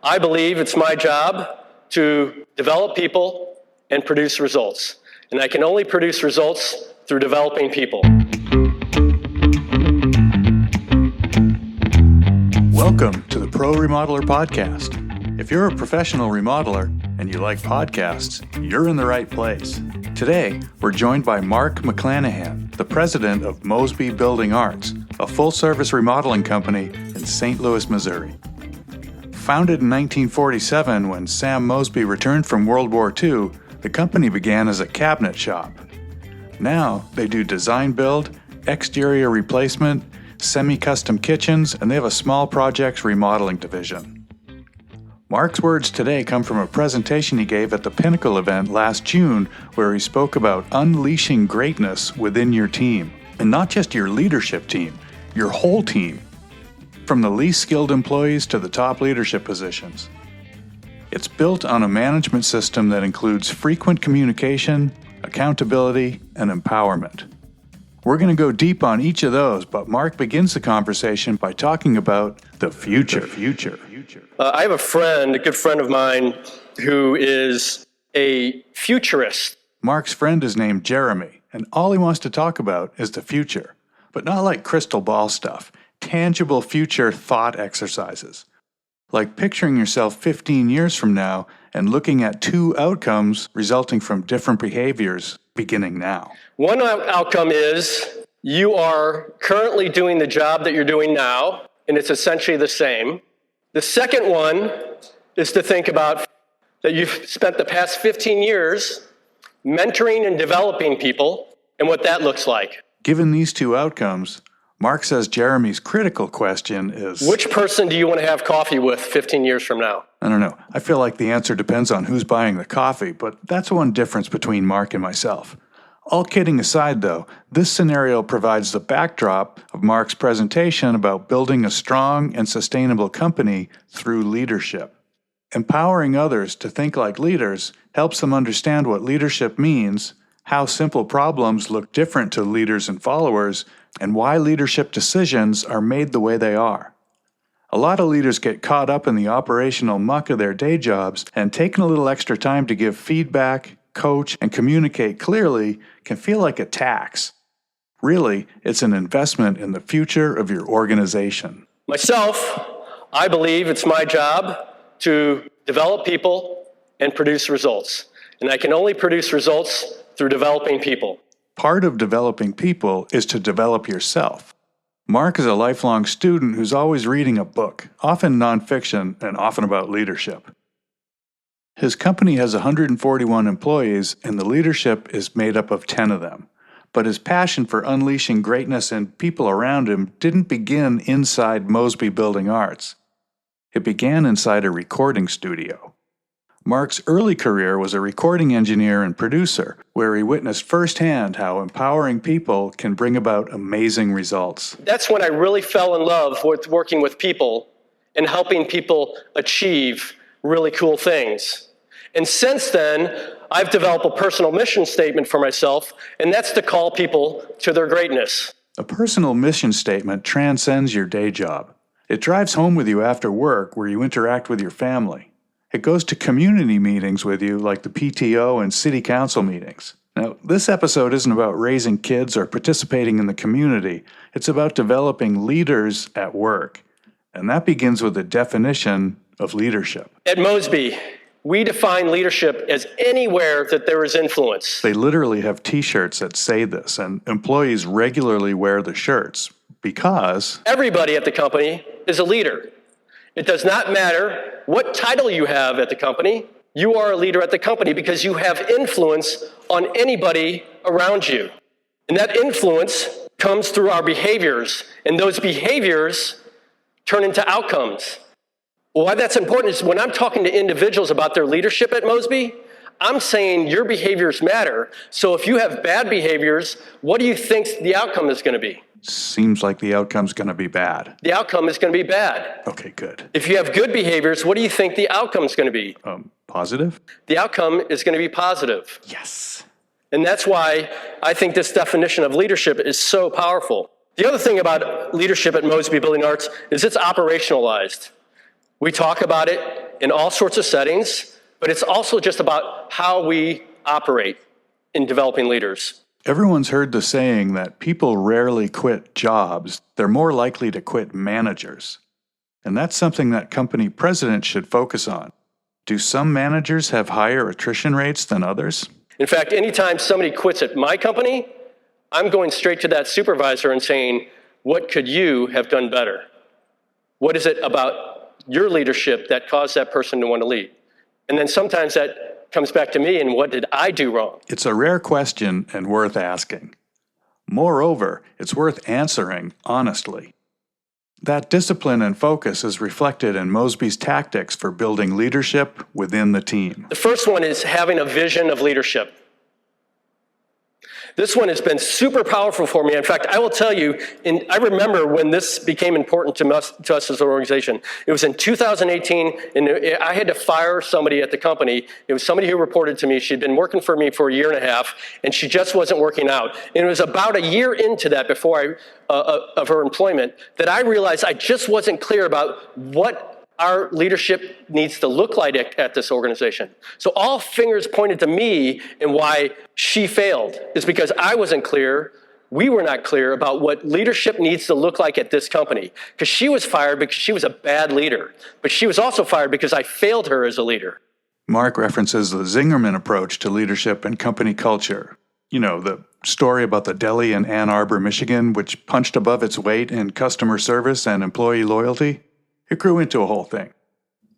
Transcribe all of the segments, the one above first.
I believe it's my job to develop people and produce results. And I can only produce results through developing people. Welcome to the Pro Remodeler Podcast. If you're a professional remodeler and you like podcasts, you're in the right place. Today, we're joined by Mark McClanahan, the president of Mosby Building Arts, a full-service remodeling company in St. Louis, Missouri. Founded in 1947 when Sam Mosby returned from World War II, the company began as a cabinet shop. Now, they do design build, exterior replacement, semi-custom kitchens, and they have a small projects remodeling division. Mark's words today come from a presentation he gave at the Pinnacle event last June, where he spoke about unleashing greatness within your team. And not just your leadership team, your whole team. From the least skilled employees to the top leadership positions. It's built on a management system that includes frequent communication, accountability, and empowerment. We're going to go deep on each of those, but Mark begins the conversation by talking about the future. I have a good friend of mine, who is a futurist. Mark's friend is named Jeremy, and all he wants to talk about is the future. But not like crystal ball stuff, tangible future thought exercises. Like picturing yourself 15 years from now and looking at two outcomes resulting from different behaviors beginning now. One outcome is you are currently doing the job that you're doing now, and it's essentially the same. The second one is to think about that you've spent the past 15 years mentoring and developing people and what that looks like. Given these two outcomes, Mark says Jeremy's critical question is, which person do you want to have coffee with 15 years from now? I don't know. I feel like the answer depends on who's buying the coffee, but that's one difference between Mark and myself. All kidding aside, though, this scenario provides the backdrop of Mark's presentation about building a strong and sustainable company through leadership. Empowering others to think like leaders helps them understand what leadership means, how simple problems look different to leaders and followers, and why leadership decisions are made the way they are. A lot of leaders get caught up in the operational muck of their day jobs, and taking a little extra time to give feedback, coach, and communicate clearly can feel like a tax. Really, it's an investment in the future of your organization. Myself, I believe it's my job to develop people and produce results. And I can only produce results through developing people. Part of developing people is to develop yourself. Mark is a lifelong student who's always reading a book, often nonfiction and often about leadership. His company has 141 employees, and the leadership is made up of 10 of them. But his passion for unleashing greatness in people around him didn't begin inside Mosby Building Arts. It began inside a recording studio. Mark's early career was a recording engineer and producer, where he witnessed firsthand how empowering people can bring about amazing results. That's when I really fell in love with working with people and helping people achieve really cool things. And since then, I've developed a personal mission statement for myself, and that's to call people to their greatness. A personal mission statement transcends your day job. It drives home with you after work, where you interact with your family. It goes to community meetings with you, like the PTO and city council meetings. Now, this episode isn't about raising kids or participating in the community. It's about developing leaders at work. And that begins with the definition of leadership. At Mosby, we define leadership as anywhere that there is influence. They literally have t-shirts that say this, and employees regularly wear the shirts because everybody at the company is a leader. It does not matter what title you have at the company. You are a leader at the company because you have influence on anybody around you. And that influence comes through our behaviors, and those behaviors turn into outcomes. Why that's important is when I'm talking to individuals about their leadership at Mosby, I'm saying your behaviors matter. So if you have bad behaviors, what do you think the outcome is going to be? Seems like the outcome's going to be bad. The outcome is going to be bad. Okay, good. If you have good behaviors, what do you think the outcome is going to be? Positive? The outcome is going to be positive. Yes. And that's why I think this definition of leadership is so powerful. The other thing about leadership at Mosby Building Arts is it's operationalized. We talk about it in all sorts of settings, but it's also just about how we operate in developing leaders. Everyone's heard the saying that people rarely quit jobs, they're more likely to quit managers. And that's something that company presidents should focus on. Do some managers have higher attrition rates than others? In fact, anytime somebody quits at my company, I'm going straight to that supervisor and saying, what could you have done better? What is it about your leadership that caused that person to want to leave? And then sometimes that comes back to me and what did I do wrong? It's a rare question and worth asking. Moreover, it's worth answering honestly. That discipline and focus is reflected in Mosby's tactics for building leadership within the team. The first one is having a vision of leadership. This one has been super powerful for me. In fact, I will tell you, I remember when this became important to us as an organization. It was in 2018, and I had to fire somebody at the company. It was somebody who reported to me. She'd been working for me for a year and a half, and she just wasn't working out. And it was about a year into that, before of her employment, that I realized I just wasn't clear about what our leadership needs to look like at this organization. So all fingers pointed to me and why she failed is because I wasn't clear, we were not clear about what leadership needs to look like at this company. Because she was fired because she was a bad leader. But she was also fired because I failed her as a leader. Mark references the Zingerman approach to leadership and company culture. You know, the story about the deli in Ann Arbor, Michigan, which punched above its weight in customer service and employee loyalty. It grew into a whole thing.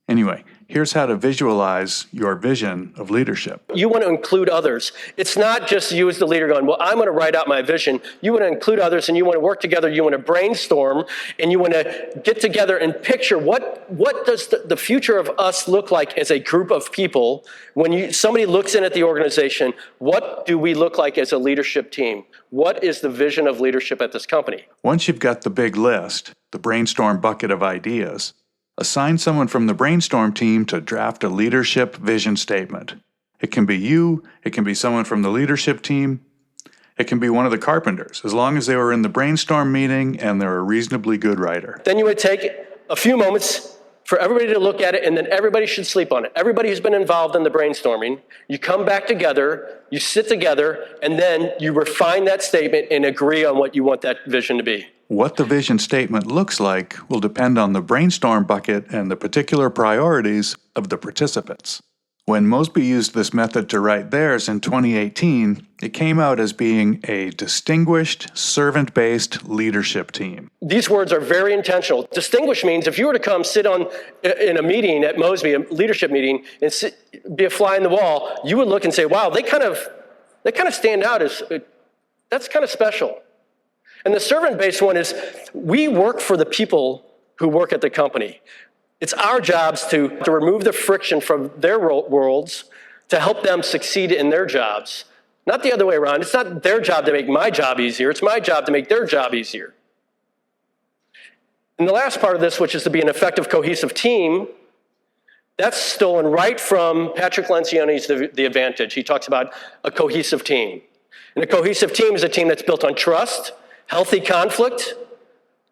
Anyway, here's how to visualize your vision of leadership. You want to include others. It's not just you as the leader going, well, I'm going to write out my vision. You want to include others, and you want to work together. You want to brainstorm, and you want to get together and picture what does the future of us look like as a group of people. When somebody looks in at the organization, what do we look like as a leadership team? What is the vision of leadership at this company? Once you've got the big list, the brainstorm bucket of ideas, assign someone from the brainstorm team to draft a leadership vision statement. It can be you, it can be someone from the leadership team, it can be one of the carpenters, as long as they were in the brainstorm meeting and they're a reasonably good writer. Then you would take a few moments for everybody to look at it, and then everybody should sleep on it. Everybody who's been involved in the brainstorming, you come back together, you sit together, and then you refine that statement and agree on what you want that vision to be. What the vision statement looks like will depend on the brainstorm bucket and the particular priorities of the participants. When Mosby used this method to write theirs in 2018, it came out as being a distinguished, servant-based leadership team. These words are very intentional. Distinguished means if you were to come sit in a meeting at Mosby, a leadership meeting, and be a fly in the wall, you would look and say, wow, they kind of stand out as, that's kind of special. And the servant-based one is, we work for the people who work at the company. It's our jobs to remove the friction from their worlds to help them succeed in their jobs. Not the other way around. It's not their job to make my job easier. It's my job to make their job easier. And the last part of this, which is to be an effective, cohesive team, that's stolen right from Patrick Lencioni's The Advantage. He talks about a cohesive team. And a cohesive team is a team that's built on trust, healthy conflict,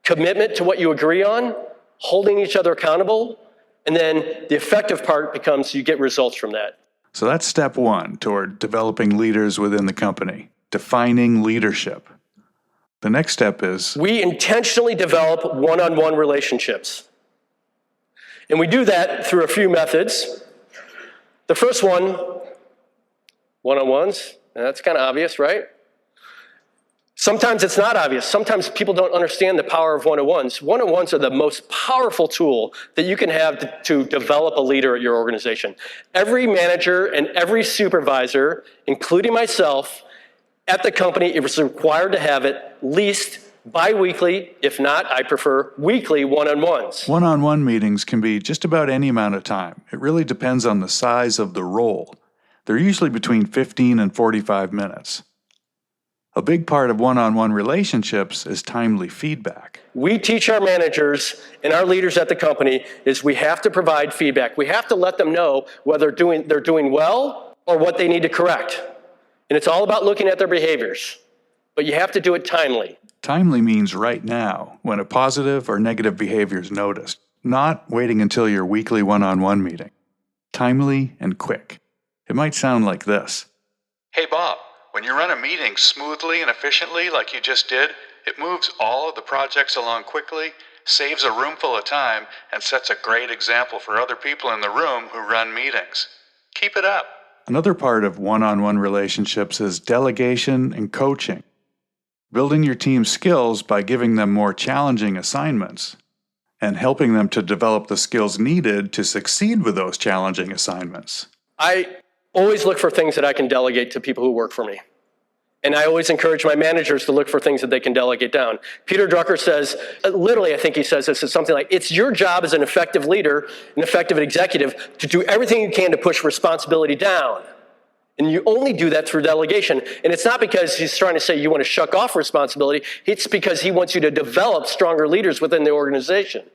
commitment to what you agree on, holding each other accountable, and then the effective part becomes you get results from that. So that's step one toward developing leaders within the company, defining leadership. The next step is we intentionally develop one-on-one relationships. And we do that through a few methods. The first one, one-on-ones, and that's kind of obvious, right? Sometimes it's not obvious. Sometimes people don't understand the power of one-on-ones. One-on-ones are the most powerful tool that you can have to develop a leader at your organization. Every manager and every supervisor, including myself, at the company, it was required to have at least bi-weekly, if not, I prefer weekly one-on-ones. One-on-one meetings can be just about any amount of time. It really depends on the size of the role. They're usually between 15 and 45 minutes. A big part of one-on-one relationships is timely feedback. We teach our managers and our leaders at the company is we have to provide feedback. We have to let them know whether they're doing well or what they need to correct. And it's all about looking at their behaviors. But you have to do it timely. Timely means right now, when a positive or negative behavior is noticed. not waiting until your weekly one-on-one meeting. Timely and quick. It might sound like this. Hey Bob, when you run a meeting smoothly and efficiently like you just did, it moves all of the projects along quickly, saves a room full of time, and sets a great example for other people in the room who run meetings. Keep it up. Another part of one-on-one relationships is delegation and coaching. Building your team's skills by giving them more challenging assignments and helping them to develop the skills needed to succeed with those challenging assignments. I always look for things that I can delegate to people who work for me. And I always encourage my managers to look for things that they can delegate down. Peter Drucker says, literally I think he says this is something like, it's your job as an effective leader, an effective executive, to do everything you can to push responsibility down. And you only do that through delegation. And it's not because he's trying to say you want to shuck off responsibility. It's because he wants you to develop stronger leaders within the organization.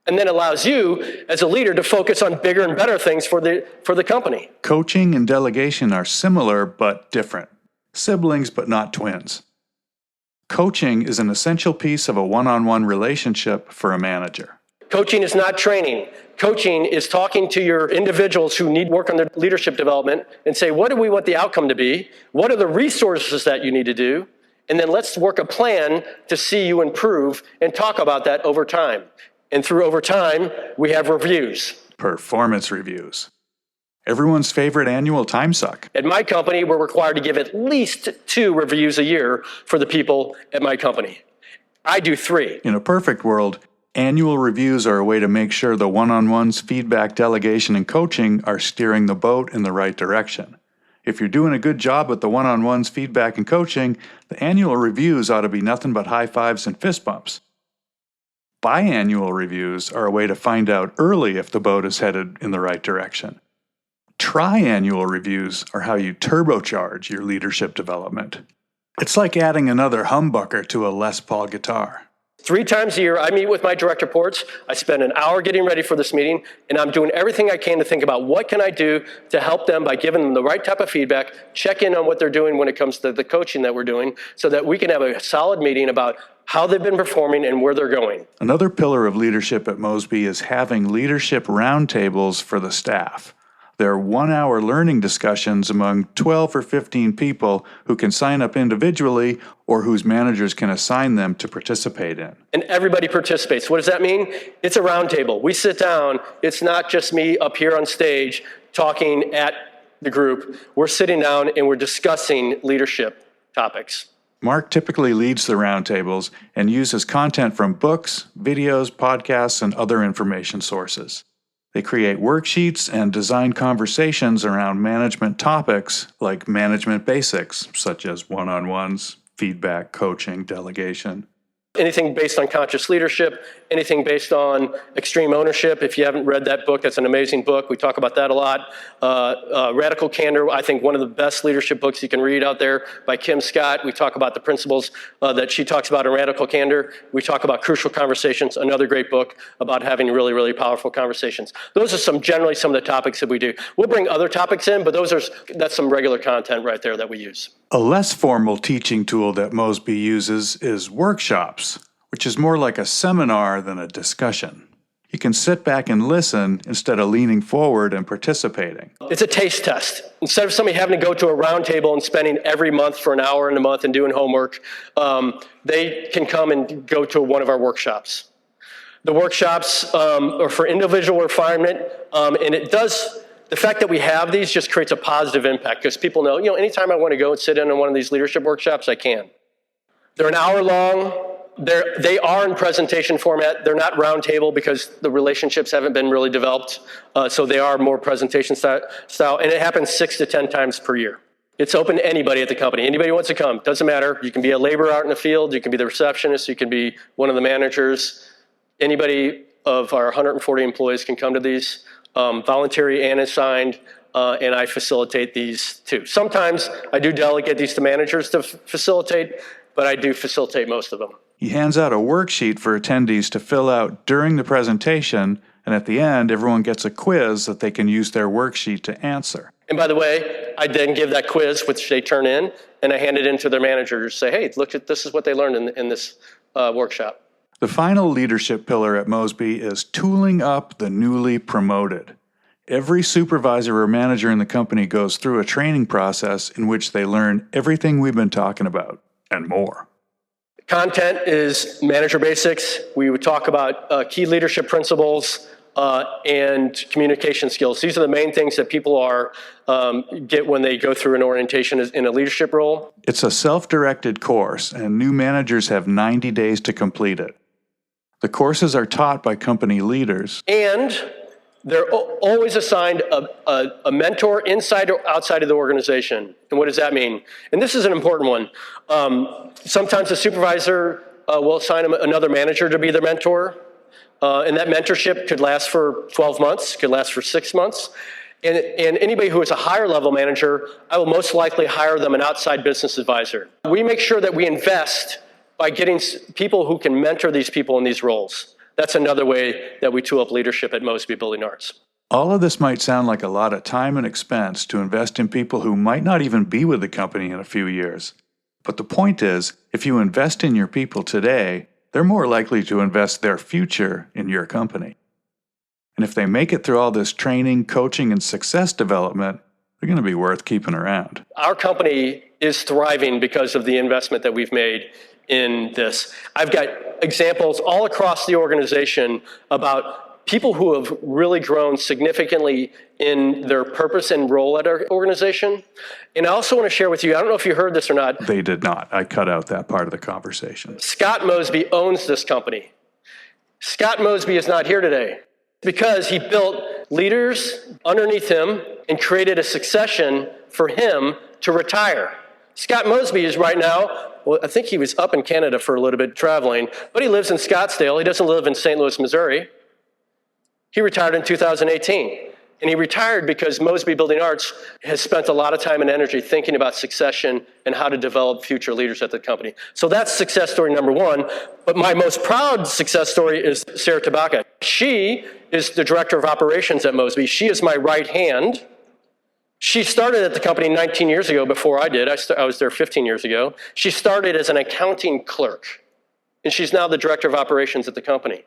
And then allows you, as a leader, to focus on bigger and better things for the company. Coaching and delegation are similar but different. Siblings but not twins. Coaching is an essential piece of a one-on-one relationship for a manager. Coaching is not training. Coaching is talking to your individuals who need work on their leadership development and say, what do we want the outcome to be? What are the resources that you need to do? And then let's work a plan to see you improve and talk about that over time. And through over time, we have reviews. Performance reviews. Everyone's favorite annual time suck. At my company, we're required to give at least 2 reviews a year for the people at my company. I do 3. In a perfect world, annual reviews are a way to make sure the one-on-ones, feedback, delegation, and coaching are steering the boat in the right direction. If you're doing a good job with the one-on-ones, feedback, and coaching, the annual reviews ought to be nothing but high fives and fist bumps. Biannual reviews are a way to find out early if the boat is headed in the right direction. Triannual reviews are how you turbocharge your leadership development. It's like adding another humbucker to a Les Paul guitar. 3 times a year, I meet with my direct reports. I spend an hour getting ready for this meeting, and I'm doing everything I can to think about what can I do to help them by giving them the right type of feedback, check in on what they're doing when it comes to the coaching that we're doing, so that we can have a solid meeting about how they've been performing and where they're going. Another pillar of leadership at Mosby is having leadership roundtables for the staff. They're 1-hour learning discussions among 12 or 15 people who can sign up individually or whose managers can assign them to participate in. And everybody participates. What does that mean? It's a roundtable. We sit down. It's not just me up here on stage talking at the group. We're sitting down and we're discussing leadership topics. Mark typically leads the roundtables and uses content from books, videos, podcasts, and other information sources. They create worksheets and design conversations around management topics like management basics, such as one-on-ones, feedback, coaching, delegation. Anything based on conscious leadership, anything based on extreme ownership. If you haven't read that book, that's an amazing book. We talk about that a lot. Radical Candor, I think one of the best leadership books you can read out there by Kim Scott. We talk about the principles that she talks about in Radical Candor. We talk about Crucial Conversations, another great book about having really, really powerful conversations. Those are generally some of the topics that we do. We'll bring other topics in, but that's some regular content right there that we use. A less formal teaching tool that Mosby uses is workshops, which is more like a seminar than a discussion. You can sit back and listen instead of leaning forward and participating. It's a taste test. Instead of somebody having to go to a round table and spending every month for an hour in a month and doing homework, they can come and go to one of our workshops. The workshops are for individual refinement, and the fact that we have these just creates a positive impact because people know, anytime I want to go and sit in on one of these leadership workshops, I can. They're an hour long. They are in presentation format. They're not roundtable because the relationships haven't been really developed. So they are more presentation style. And it happens 6 to 10 times per year. It's open to anybody at the company. Anybody who wants to come. Doesn't matter. You can be a laborer out in the field. You can be the receptionist. You can be one of the managers. Anybody of our 140 employees can come to these. Voluntary and assigned. And I facilitate these too. Sometimes I do delegate these to managers to facilitate, but I do facilitate most of them. He hands out a worksheet for attendees to fill out during the presentation, and at the end, everyone gets a quiz that they can use their worksheet to answer. And by the way, I then give that quiz, which they turn in, and I hand it in to their manager to say, hey, look, this is what they learned in this workshop. The final leadership pillar at Mosby is tooling up the newly promoted. Every supervisor or manager in the company goes through a training process in which they learn everything we've been talking about and more. Content is manager basics. We would talk about key leadership principles and communication skills. These are the main things that people get when they go through an orientation in a leadership role. It's a self-directed course, and new managers have 90 days to complete it. The courses are taught by company leaders. And they're always assigned a mentor inside or outside of the organization. And what does that mean? And this is an important one. Sometimes a supervisor will assign another manager to be their mentor. And that mentorship could last for 12 months, could last for 6 months. And anybody who is a higher level manager, I will most likely hire them an outside business advisor. We make sure that we invest by getting people who can mentor these people in these roles. That's another way that we tool up leadership at Mosby Building Arts. All of this might sound like a lot of time and expense to invest in people who might not even be with the company in a few years. But the point is, if you invest in your people today, they're more likely to invest their future in your company. And if they make it through all this training, coaching, and success development, they're going to be worth keeping around. Our company is thriving because of the investment that we've made in this. I've got examples all across the organization about people who have really grown significantly in their purpose and role at our organization. And I also want to share with you, I don't know if you heard this or not. They did not. I cut out that part of the conversation. Scott Mosby owns this company. Scott Mosby is not here today because he built leaders underneath him and created a succession for him to retire. Scott Mosby is right now, well, I think he was up in Canada for a little bit traveling, but he lives in Scottsdale. He doesn't live in St. Louis, Missouri. He retired in 2018. And he retired because Mosby Building Arts has spent a lot of time and energy thinking about succession and how to develop future leaders at the company. So that's success story number one. But my most proud success story is Sarah Tabaka. She is the director of operations at Mosby. She is my right hand. She started at the company 19 years ago before I did. I was there 15 years ago. She started as an accounting clerk, and she's now the director of operations at the company.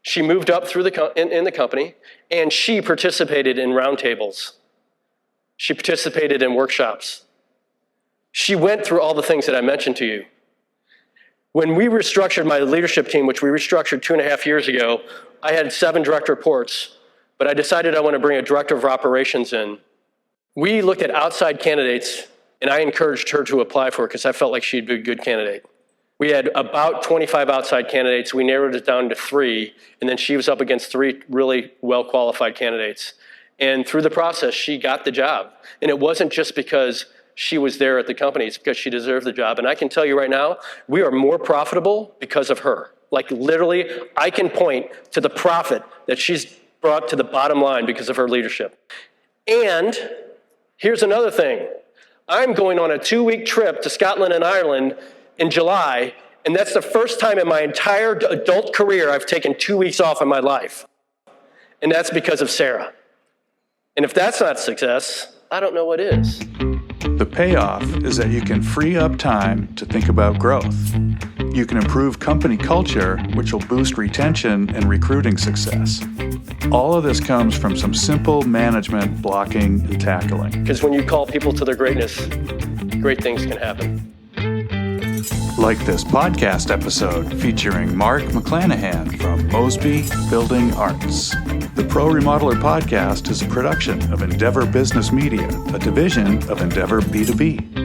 She moved up through in the company, and she participated in roundtables. She participated in workshops. She went through all the things that I mentioned to you. When we restructured my leadership team, which we restructured 2.5 years ago, I had 7 direct reports, but I decided I want to bring a director of operations in. We looked at outside candidates, and I encouraged her to apply for it because I felt like she'd be a good candidate. We had about 25 outside candidates. We narrowed it down to 3, and then she was up against 3 really well-qualified candidates. And through the process, she got the job. And it wasn't just because she was there at the company, it's because she deserved the job. And I can tell you right now, we are more profitable because of her. Like literally, I can point to the profit that she's brought to the bottom line because of her leadership. And here's another thing. I'm going on a 2-week trip to Scotland and Ireland in July, and that's the first time in my entire adult career I've taken 2 weeks off in my life. And that's because of Sarah. And if that's not success, I don't know what is. The payoff is that you can free up time to think about growth. You can improve company culture, which will boost retention and recruiting success. All of this comes from some simple management, blocking, and tackling. Because when you call people to their greatness, great things can happen. Like this podcast episode featuring Mark McClanahan from Mosby Building Arts. The Pro Remodeler Podcast is a production of Endeavor Business Media, a division of Endeavor B2B.